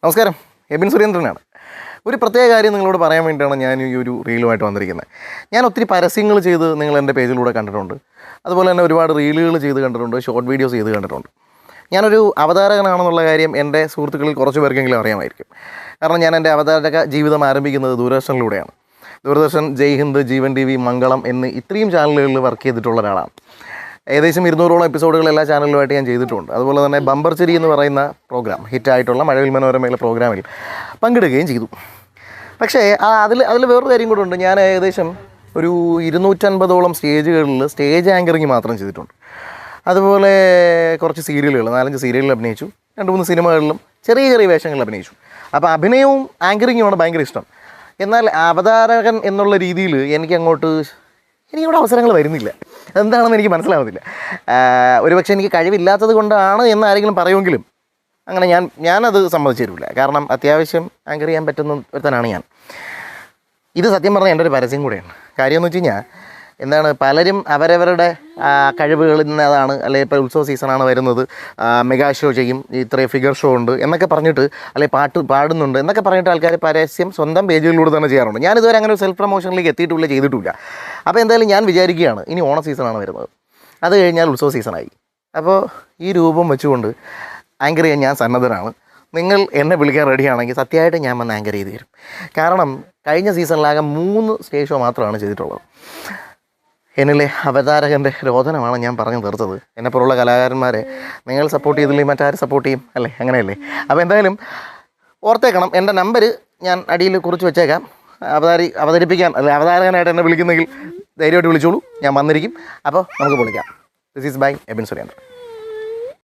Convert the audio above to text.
നമസ്കാരം, എബിൻ സുരേന്ദ്രനാണ്. ഒരു പ്രത്യേക കാര്യം നിങ്ങളോട് പറയാൻ വേണ്ടിയിട്ടാണ് ഞാൻ ഈ ഒരു റീലുമായിട്ട് വന്നിരിക്കുന്നത്. ഞാൻ ഒത്തിരി പരസ്യങ്ങൾ ചെയ്ത് നിങ്ങൾ എൻ്റെ പേജിലൂടെ കണ്ടിട്ടുണ്ട്. അതുപോലെ തന്നെ ഒരുപാട് റീലുകൾ ചെയ്ത് കണ്ടിട്ടുണ്ട്, ഷോർട്ട് വീഡിയോസ് ചെയ്ത് കണ്ടിട്ടുണ്ട്. ഞാനൊരു അവതാരകനാണെന്നുള്ള കാര്യം എൻ്റെ സുഹൃത്തുക്കളിൽ കുറച്ച് പേർക്കെങ്കിലും അറിയാമായിരിക്കും. കാരണം ഞാൻ എൻ്റെ അവതാരക ജീവിതം ആരംഭിക്കുന്നത് ദൂരദർശനിലൂടെയാണ്. ദൂരദർശൻ, ജയ് ഹിന്ദ്, ജീവൻ TV, മംഗളം എന്ന് ഇത്രയും ചാനലുകളിൽ വർക്ക് ചെയ്തിട്ടുള്ള ഒരാളാണ്. ഏകദേശം 200ഓളം എപ്പിസോഡുകൾ എല്ലാ ചാനലുമായിട്ട് ഞാൻ ചെയ്തിട്ടുണ്ട്. അതുപോലെ തന്നെ ബമ്പർ ചിരി എന്ന് പറയുന്ന പ്രോഗ്രാം, ഹിറ്റായിട്ടുള്ള മഴവിൽ മനോരമയിലെ പ്രോഗ്രാമിൽ പങ്കെടുക്കുകയും ചെയ്തു. പക്ഷേ അതിൽ വേറൊരു കാര്യം കൂടെ ഉണ്ട്. ഞാൻ ഏകദേശം ഒരു 250ഓളം സ്റ്റേജുകളിൽ സ്റ്റേജ് ആങ്കറിങ് മാത്രം ചെയ്തിട്ടുണ്ട്. അതുപോലെ കുറച്ച് സീരിയലുകൾ, 4-5 സീരിയലിൽ അഭിനയിച്ചു. 2-3 സിനിമകളിലും ചെറിയ ചെറിയ വേഷങ്ങളിൽ അഭിനയിച്ചു. അപ്പോൾ അഭിനയവും ആങ്കറിങ്ങുമാണ് ഭയങ്കര ഇഷ്ടം. എന്നാൽ അവതാരകൻ എന്നുള്ള രീതിയിൽ എനിക്കിവിടെ അവസരങ്ങൾ വരുന്നില്ല. എന്താണെന്ന് എനിക്ക് മനസ്സിലാവുന്നില്ല. ഒരുപക്ഷെ എനിക്ക് കഴിവില്ലാത്തത് കൊണ്ടാണ് എന്ന് ആരെങ്കിലും പറയുമെങ്കിലും അങ്ങനെ ഞാനത് സമ്മതിച്ചു തരില്ല. കാരണം അത്യാവശ്യം ആങ്കർ ചെയ്യാൻ പറ്റുന്ന ഒരുത്തനാണ് ഞാൻ. ഇത് സത്യം പറഞ്ഞാൽ എൻ്റെ ഒരു പരസ്യം കൂടെയാണ്. കാര്യമെന്ന് വെച്ച് കഴിഞ്ഞാൽ പലരും അവരവരുടെ കഴിവുകളിൽ നിന്നതാണ്, അല്ലെങ്കിൽ ഇപ്പോൾ ഉത്സവ സീസണാണ് വരുന്നത്, മെഗാ ഷോ ചെയ്യും, ഇത്രയും ഫിഗർ ഷോ ഉണ്ട് എന്നൊക്കെ പറഞ്ഞിട്ട്, അല്ലെങ്കിൽ പാട്ട് പാടുന്നുണ്ട് എന്നൊക്കെ പറഞ്ഞിട്ട് ആൾക്കാർ പരസ്യം സ്വന്തം പേജുകളിലൂടെ തന്നെ ചെയ്യാറുണ്ട്. ഞാനിതുവരെ അങ്ങനെ ഒരു സെൽഫ് പ്രൊമോഷനിലേക്ക് എത്തിയിട്ടില്ല, ചെയ്തിട്ടില്ല. അപ്പോൾ എന്തായാലും ഞാൻ വിചാരിക്കുകയാണ്, ഇനി ഓണ സീസണാണ് വരുന്നത്, അത് കഴിഞ്ഞാൽ ഉത്സവ സീസണായി. അപ്പോൾ ഈ രൂപം വെച്ചുകൊണ്ട് ആങ്കർ ചെയ്യാൻ ഞാൻ സന്നദ്ധനാണ്. നിങ്ങൾ എന്നെ വിളിക്കാൻ റെഡിയാണെങ്കിൽ സത്യമായിട്ട് ഞാൻ വന്ന് ആങ്കർ ചെയ്ത് തരും. കാരണം കഴിഞ്ഞ സീസണിലാകെ 3 സ്റ്റേജ് ഷോ മാത്രമാണ് ചെയ്തിട്ടുള്ളത്. എന്നിലെ അവതാരകൻ്റെ രോദനമാണ് ഞാൻ പറഞ്ഞു തീർത്തത്. എന്നെപ്പോലുള്ള കലാകാരന്മാരെ നിങ്ങൾ സപ്പോർട്ട് ചെയ്തില്ലെങ്കിൽ മറ്റാരും സപ്പോർട്ട് ചെയ്യും, അല്ലേ? അങ്ങനെയല്ലേ? അപ്പോൾ എന്തായാലും ഓർത്തേക്കണം, എൻ്റെ നമ്പർ ഞാൻ അടിയിൽ കുറിച്ച് വെച്ചേക്കാം. അവതരിപ്പിക്കാൻ അവതാരകനായിട്ട് എന്നെ വിളിക്കുന്നെങ്കിൽ ധൈര്യമായിട്ട് വിളിച്ചോളൂ, ഞാൻ വന്നിരിക്കും. അപ്പോൾ നമുക്ക് പൊളിക്കാം. This is by Ebin Surendran.